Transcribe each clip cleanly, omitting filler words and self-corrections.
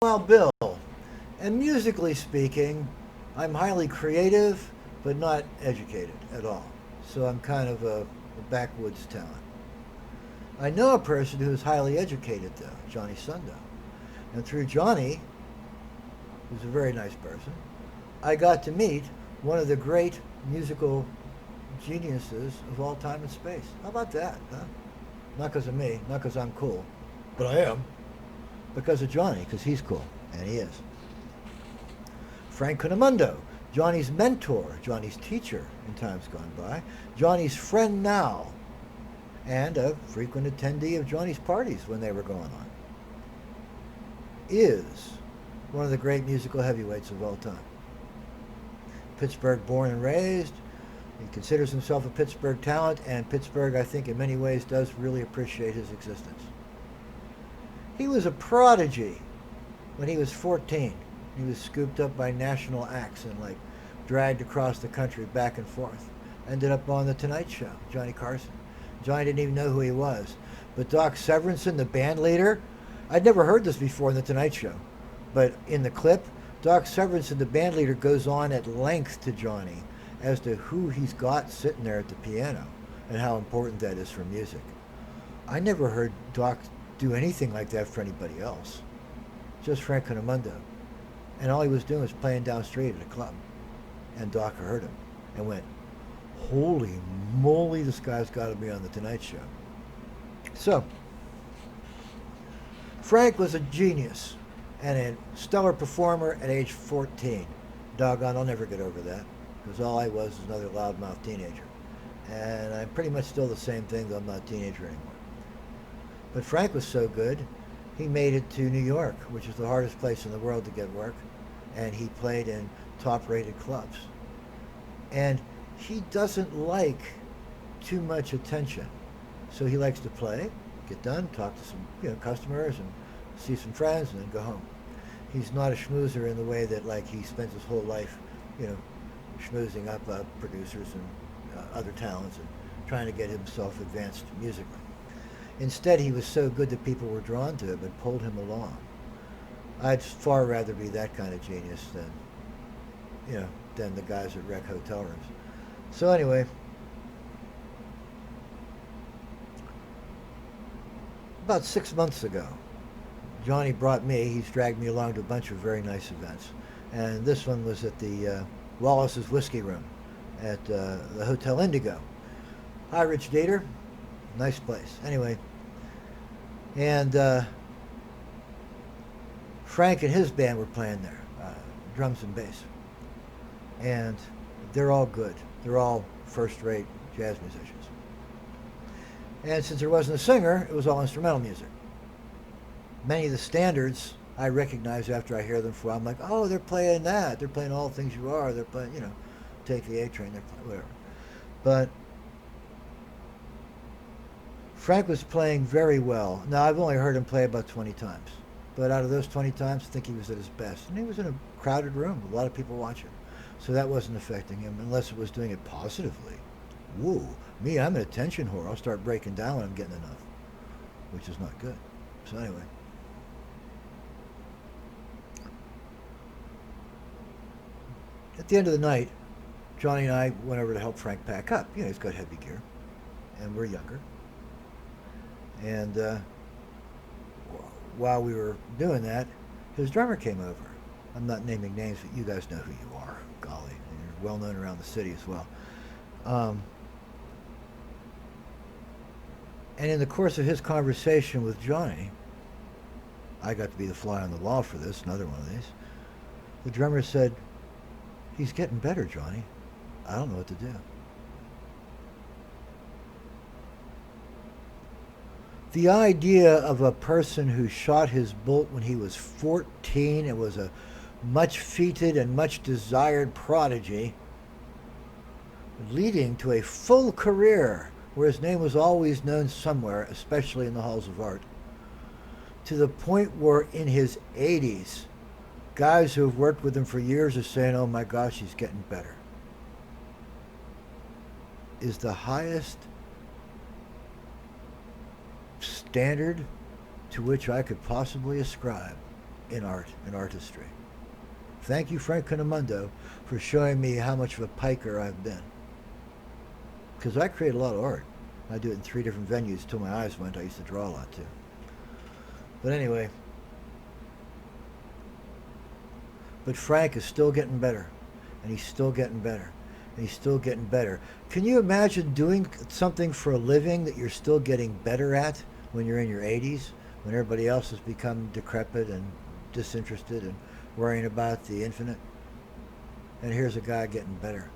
Well, Bill, and musically speaking, I'm highly creative, but not educated at all. So I'm kind of a backwoods talent. I know a person who's highly educated, though, Johnny Sundo. And through Johnny, who's a very nice person, I got to meet one of the great musical geniuses of all time and space. How about that, huh? Not because of me, not because I'm cool, but I am. Because of Johnny, because he's cool, and he is. Frank Cunimondo, Johnny's mentor, Johnny's teacher in times gone by, Johnny's friend now, and a frequent attendee of Johnny's parties when they were going on, is one of the great musical heavyweights of all time. Pittsburgh born and raised. He considers himself a Pittsburgh talent, and Pittsburgh, I think, in many ways does really appreciate his existence. He was a prodigy when he was 14. He was scooped up by national acts and like dragged across the country back and forth. Ended up on the Tonight Show, Johnny Carson. Johnny didn't even know who he was. But Doc Severinsen, the band leader, I'd never heard this before in the Tonight Show. But in the clip, Doc Severinsen, the band leader, goes on at length to Johnny as to who he's got sitting there at the piano and how important that is for music. I never heard Doc do anything like that for anybody else. Just Frank Cunimondo. And all he was doing was playing down street at a club. And Doc heard him and went, holy moly, this guy's got to be on the Tonight Show. So, Frank was a genius and a stellar performer at age 14. Doggone, I'll never get over that, because all I was another loudmouth teenager. And I'm pretty much still the same thing, though I'm not a teenager anymore. But Frank was so good, he made it to New York, which is the hardest place in the world to get work, and he played in top-rated clubs. And he doesn't like too much attention, so he likes to play, get done, talk to some customers, and see some friends, and then go home. He's not a schmoozer in the way that like he spends his whole life, schmoozing up producers and other talents and trying to get himself advanced musically. Instead, he was so good that people were drawn to him and pulled him along. I'd far rather be that kind of genius than the guys that wreck hotel rooms. So anyway, about 6 months ago, Johnny brought me, he's dragged me along to a bunch of very nice events. And this one was at the Wallace's Whiskey Room at the Hotel Indigo. Hi, Rich Dieter. Nice place. Anyway, and Frank and his band were playing there, drums and bass. And they're all good. They're all first-rate jazz musicians. And since there wasn't a singer, it was all instrumental music. Many of the standards I recognize after I hear them for a while. I'm like, oh, they're playing that. They're playing All Things You Are. They're playing, Take the A Train. They're playing whatever. But Frank was playing very well. Now, I've only heard him play about 20 times. But out of those 20 times, I think he was at his best. And he was in a crowded room, a lot of people watching. So that wasn't affecting him, unless it was doing it positively. Woo, me, I'm an attention whore. I'll start breaking down when I'm getting enough, which is not good. So anyway. At the end of the night, Johnny and I went over to help Frank pack up. He's got heavy gear, and we're younger. And while we were doing that, his drummer came over. I'm not naming names, but you guys know who you are. Golly, you're well known around the city as well. And in the course of his conversation with Johnny, I got to be the fly on the wall for this, another one of these. The drummer said, "He's getting better, Johnny. I don't know what to do." The idea of a person who shot his bolt when he was 14 and was a much feted and much desired prodigy, leading to a full career where his name was always known somewhere, especially in the halls of art, to the point where in his 80s, guys who have worked with him for years are saying, oh my gosh, he's getting better, is the highest standard to which I could possibly ascribe in art and artistry. Thank you, Frank Cunimondo, for showing me how much of a piker I've been. Because I create a lot of art. I do it in 3 different venues till my eyes went. I used to draw a lot too. But anyway, but Frank is still getting better, and he's still getting better, and he's still getting better. Can you imagine doing something for a living that you're still getting better at when you're in your 80s, when everybody else has become decrepit and disinterested and worrying about the infinite? And here's a guy getting better.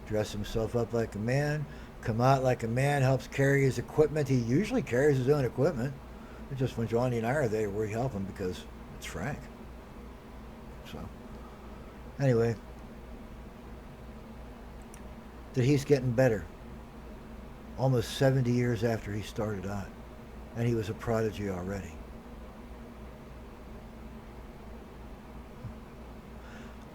Dress himself up like a man, come out like a man, helps carry his equipment. He usually carries his own equipment. It's just when Johnny and I are there, we help him because it's Frank. So, anyway, that he's getting better. Almost 70 years after he started out. And he was a prodigy already.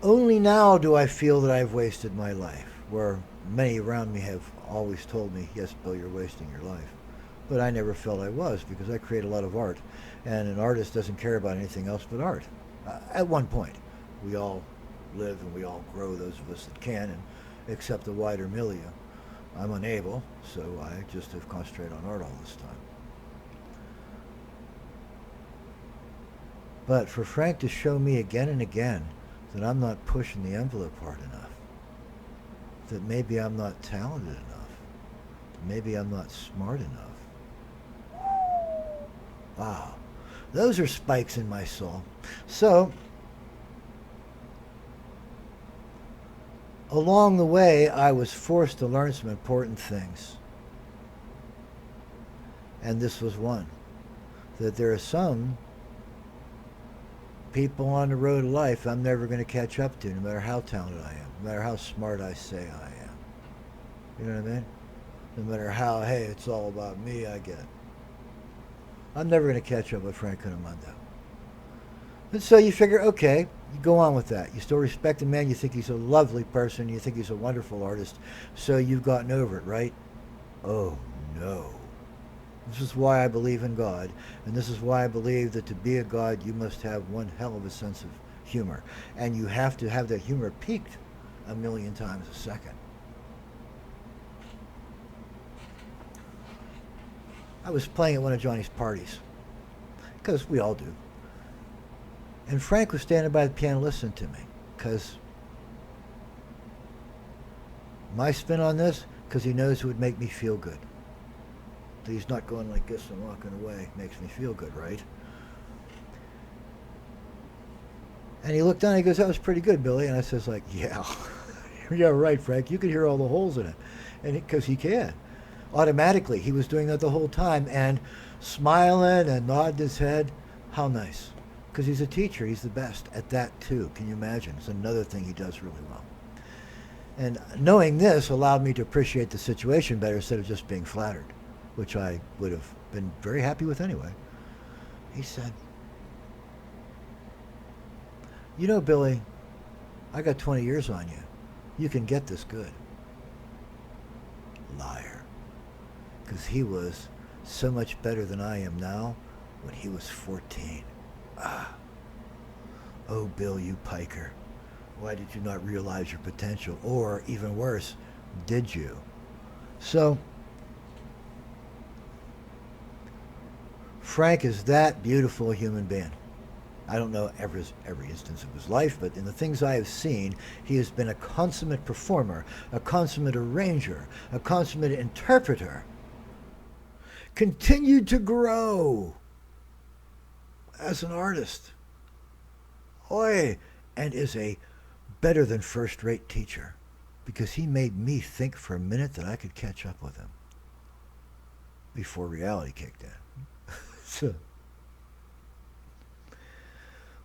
Only now do I feel that I've wasted my life, where many around me have always told me, yes, Bill, you're wasting your life. But I never felt I was, because I create a lot of art. And an artist doesn't care about anything else but art. At one point. We all live and we all grow, those of us that can, and accept a wider milieu. I'm unable, so I just have concentrated on art all this time. But for Frank to show me again and again that I'm not pushing the envelope hard enough, that maybe I'm not talented enough, that maybe I'm not smart enough. Wow. Those are spikes in my soul. So, along the way, I was forced to learn some important things. And this was one. That there are some people on the road of life I'm never going to catch up to, no matter how talented I am, no matter how smart I say I am. You know what I mean? No matter how, hey, it's all about me, I get. I'm never going to catch up with Frank Cunimondo. And so you figure, okay, you go on with that. You still respect the man. You think he's a lovely person. You think he's a wonderful artist. So you've gotten over it, right? Oh, no. This is why I believe in God. And this is why I believe that to be a God, you must have one hell of a sense of humor. And you have to have that humor peaked 1,000,000 times a second. I was playing at one of Johnny's parties, because we all do. And Frank was standing by the piano listening to me, because my spin on this, because he knows it would make me feel good. That he's not going like this and walking away makes me feel good, right? And he looked down and he goes, that was pretty good, Billy. And I says like, yeah, yeah, right, Frank. You could hear all the holes in it. And because he can. Automatically, he was doing that the whole time and smiling and nodding his head. How nice. Because he's a teacher. He's the best at that too. Can you imagine? It's another thing he does really well. And knowing this allowed me to appreciate the situation better instead of just being flattered, which I would have been very happy with anyway. He said, you know, Billy, I got 20 years on you. You can get this good. Liar. Because he was so much better than I am now when he was 14. Ah. Oh, Bill, you piker. Why did you not realize your potential? Or, even worse, did you? So, Frank is that beautiful a human being. I don't know every instance of his life, but in the things I have seen, he has been a consummate performer, a consummate arranger, a consummate interpreter. Continued to grow as an artist. Oy, and is a better than first-rate teacher, because he made me think for a minute that I could catch up with him before reality kicked in. So,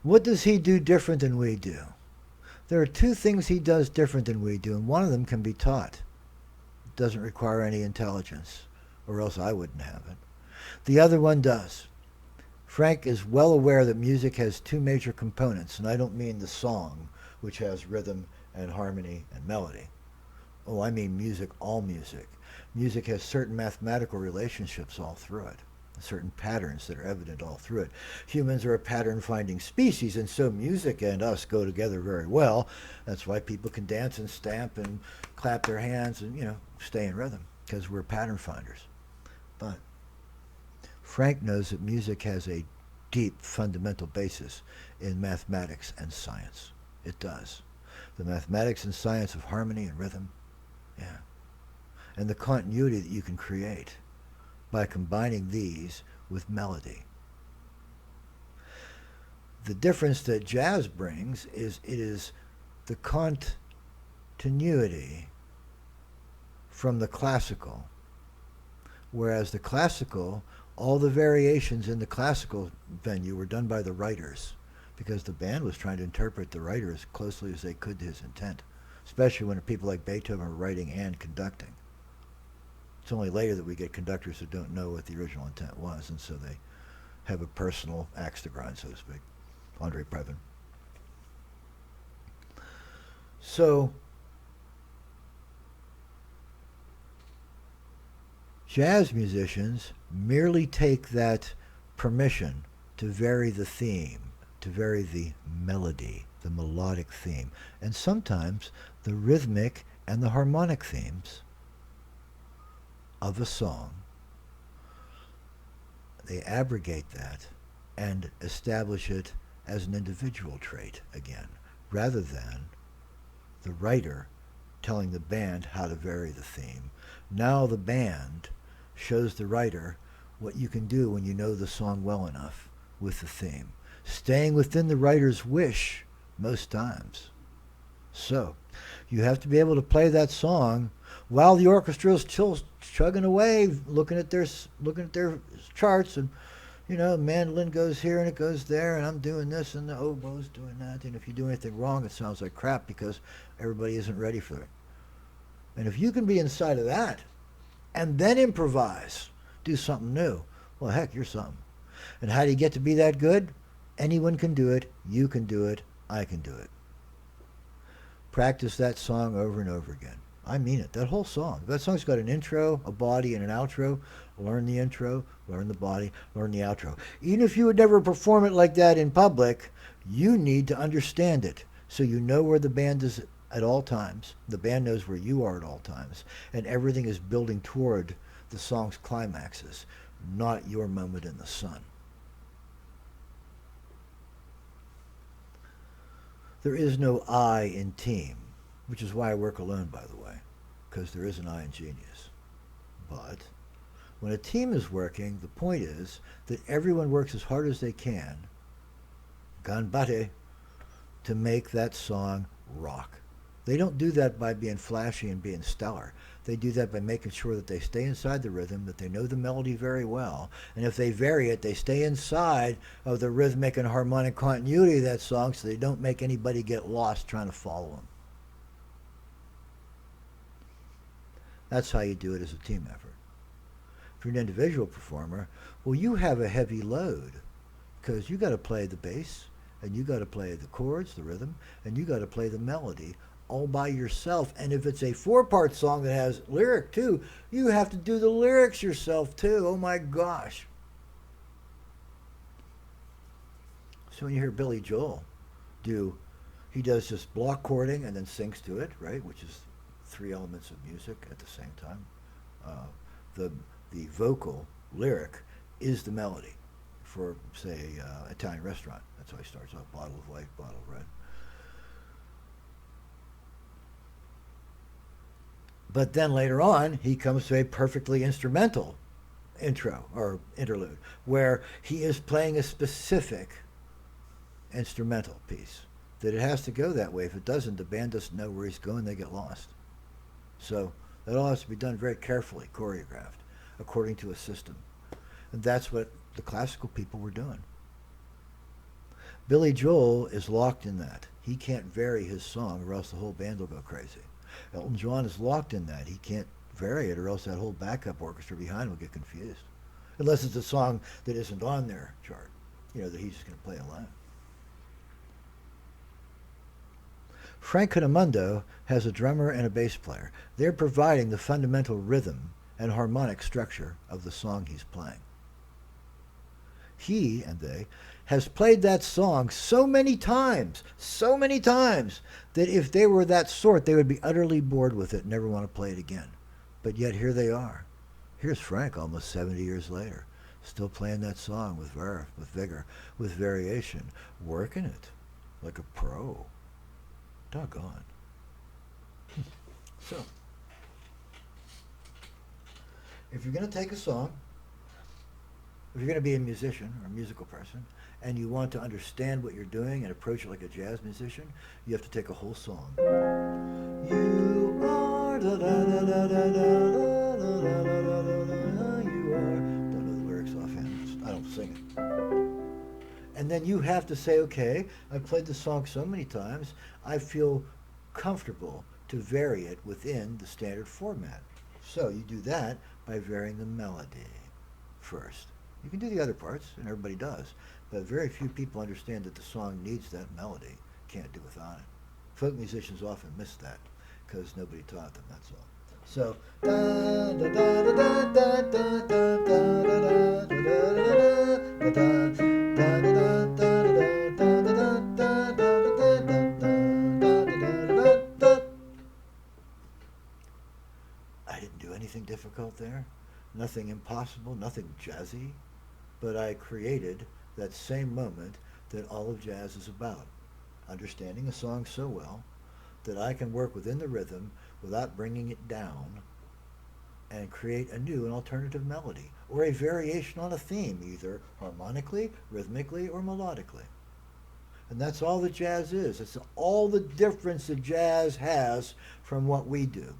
what does he do different than we do? There are 2 things he does different than we do, and one of them can be taught. It doesn't require any intelligence, or else I wouldn't have it. The other one does. Frank is well aware that music has 2 major components, and I don't mean the song, which has rhythm and harmony and melody. Oh, I mean music, all music. Music has certain mathematical relationships all through it. certain patterns that are evident all through it. Humans are a pattern-finding species, and so music and us go together very well. That's why people can dance and stamp and clap their hands and, stay in rhythm, because we're pattern finders. But Frank knows that music has a deep fundamental basis in mathematics and science. It does. The mathematics and science of harmony and rhythm, yeah. And the continuity that you can create by combining these with melody. The difference that jazz brings is it is the continuity from the classical, whereas the classical, all the variations in the classical venue were done by the writers, because the band was trying to interpret the writer as closely as they could to his intent, especially when people like Beethoven are writing and conducting. It's only later that we get conductors who don't know what the original intent was, and so they have a personal axe to grind, so to speak. Andre Previn. So, jazz musicians merely take that permission to vary the theme, to vary the melody, the melodic theme, and sometimes the rhythmic and the harmonic themes of a song. They abrogate that and establish it as an individual trait again, rather than the writer telling the band how to vary the theme. Now the band shows the writer what you can do when you know the song well enough with the theme, staying within the writer's wish most times. So you have to be able to play that song while the orchestra is still chugging away, looking at their charts, and mandolin goes here and it goes there, and I'm doing this and the oboe's doing that. And if you do anything wrong, it sounds like crap because everybody isn't ready for it. And if you can be inside of that and then improvise, do something new, well, heck, you're something. And how do you get to be that good? Anyone can do it. You can do it. I can do it. Practice that song over and over again. I mean it. That whole song. That song's got an intro, a body, and an outro. Learn the intro, learn the body, learn the outro. Even if you would never perform it like that in public, you need to understand it so you know where the band is at all times. The band knows where you are at all times. And everything is building toward the song's climaxes, not your moment in the sun. There is no I in team, which is why I work alone, by the way, because there is an I in genius. But when a team is working, the point is that everyone works as hard as they can, ganbate, to make that song rock. They don't do that by being flashy and being stellar. They do that by making sure that they stay inside the rhythm, that they know the melody very well, and if they vary it, they stay inside of the rhythmic and harmonic continuity of that song so they don't make anybody get lost trying to follow them. That's how you do it as a team effort. If you're an individual performer, well, you have a heavy load because you got to play the bass, and you got to play the chords, the rhythm, and you got to play the melody all by yourself. And if it's a 4-part song that has lyric too, you have to do the lyrics yourself too. Oh my gosh. So when you hear Billy Joel he does just block chording and then sings to it, right? Which is 3 elements of music at the same time. The vocal lyric is the melody for, say, Italian restaurant. That's how he starts off, bottle of white, bottle of red. But then later on, he comes to a perfectly instrumental intro or interlude where he is playing a specific instrumental piece. That it has to go that way. If it doesn't, the band doesn't know where he's going, they get lost. So that all has to be done very carefully, choreographed, according to a system. And that's what the classical people were doing. Billy Joel is locked in that. He can't vary his song or else the whole band will go crazy. Elton John is locked in that. He can't vary it or else that whole backup orchestra behind him will get confused. Unless it's a song that isn't on their chart, that he's just going to play alone. Frank Cunimondo has a drummer and a bass player. They're providing the fundamental rhythm and harmonic structure of the song he's playing. he and they has played that song so many times, that if they were that sort, they would be utterly bored with it and never want to play it again. But yet here they are. Here's Frank almost 70 years later, still playing that song with vigor, with variation, working it like a pro. Doggone. So, if you're going to take a song, if you're going to be a musician or a musical person, and you want to understand what you're doing and approach it like a jazz musician, you have to take a whole song. You are da da da da da da da da da da. You are. Don't know the lyrics offhand. I don't sing it. And then you have to say, okay, I've played the song so many times, I feel comfortable to vary it within the standard format. So you do that by varying the melody first. You can do the other parts, and everybody does, but very few people understand that the song needs that melody. Can't do without it. Folk musicians often miss that because nobody taught them, that's all. So, da da da da da da da da da da da da. I didn't do anything difficult there, nothing impossible, nothing jazzy, but I created that same moment that all of jazz is about. Understanding a song so well that I can work within the rhythm without bringing it down and create a new and alternative melody or a variation on a theme, either harmonically, rhythmically, or melodically. And that's all that jazz is. It's all the difference that jazz has from what we do.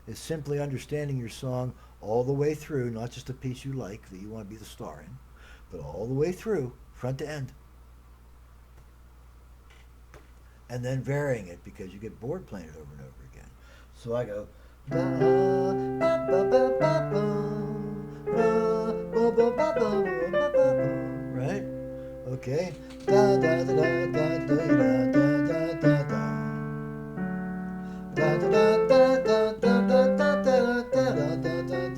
It's simply understanding your song all the way through, not just a piece you like that you want to be the star in, but all the way through, front to end. And then varying it because you get bored playing it over and over again. So I go, da, ba, ba, ba, ba, ba, ba, ba, ba, ba, ba, right? Okay. Da da da da da da da da da da. Da da da da da da da da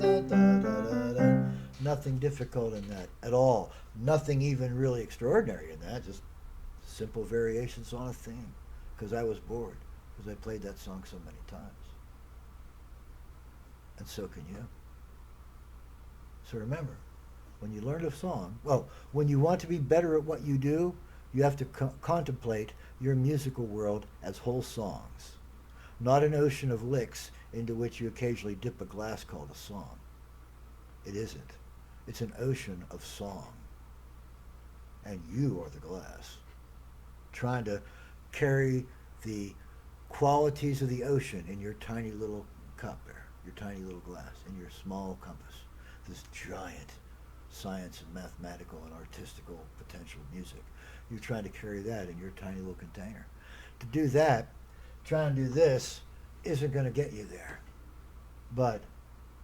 da da da. Nothing difficult in that at all. Nothing even really extraordinary in that. Just simple variations on a theme. Because I was bored. Because I played that song so many times. And so can you. So remember, when you learn a song, well, when you want to be better at what you do, you have to contemplate your musical world as whole songs. Not an ocean of licks into which you occasionally dip a glass called a song. It isn't. It's an ocean of song. And you are the glass. Trying to carry the qualities of the ocean in your tiny little cup there, your tiny little glass, in your small compass. This giant science and mathematical and artistical potential music. You're trying to carry that in your tiny little container. To do that, trying to do this isn't going to get you there. But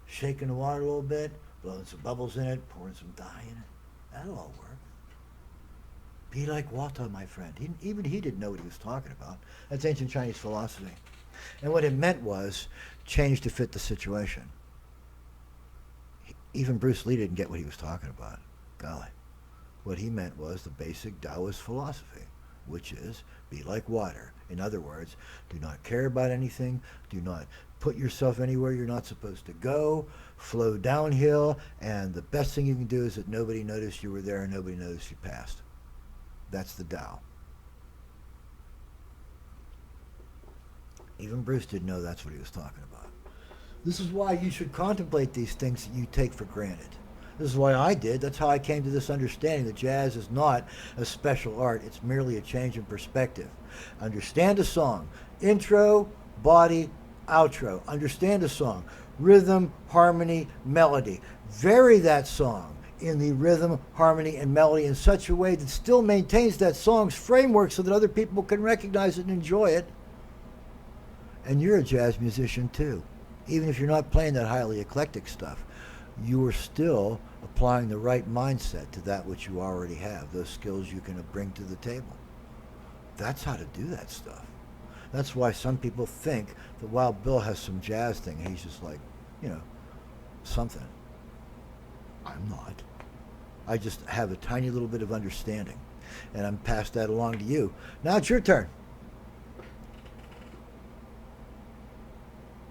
shaking the water a little bit, blowing some bubbles in it, pouring some dye in it, that'll all work. Be like water, my friend. Even he didn't know what he was talking about. That's ancient Chinese philosophy. And what it meant was change to fit the situation. Even Bruce Lee didn't get what he was talking about. Golly. What he meant was the basic Taoist philosophy, which is be like water. In other words, do not care about anything. Do not put yourself anywhere you're not supposed to go. Flow downhill. And the best thing you can do is that nobody noticed you were there and nobody noticed you passed. That's the Tao. Even Bruce didn't know that's what he was talking about. This is why you should contemplate these things that you take for granted. This is why I did. That's how I came to this understanding that jazz is not a special art. It's merely a change in perspective. Understand a song. Intro, body, outro. Understand a song. Rhythm, harmony, melody. Vary that song in the rhythm, harmony, and melody in such a way that still maintains that song's framework so that other people can recognize it and enjoy it. And you're a jazz musician too. Even if you're not playing that highly eclectic stuff, you are still applying the right mindset to that which you already have, those skills you can bring to the table. That's how to do that stuff. That's why some people think that Wild Bill has some jazz thing. He's just like, something. I'm not. I just have a tiny little bit of understanding. And I'm pass that along to you. Now it's your turn.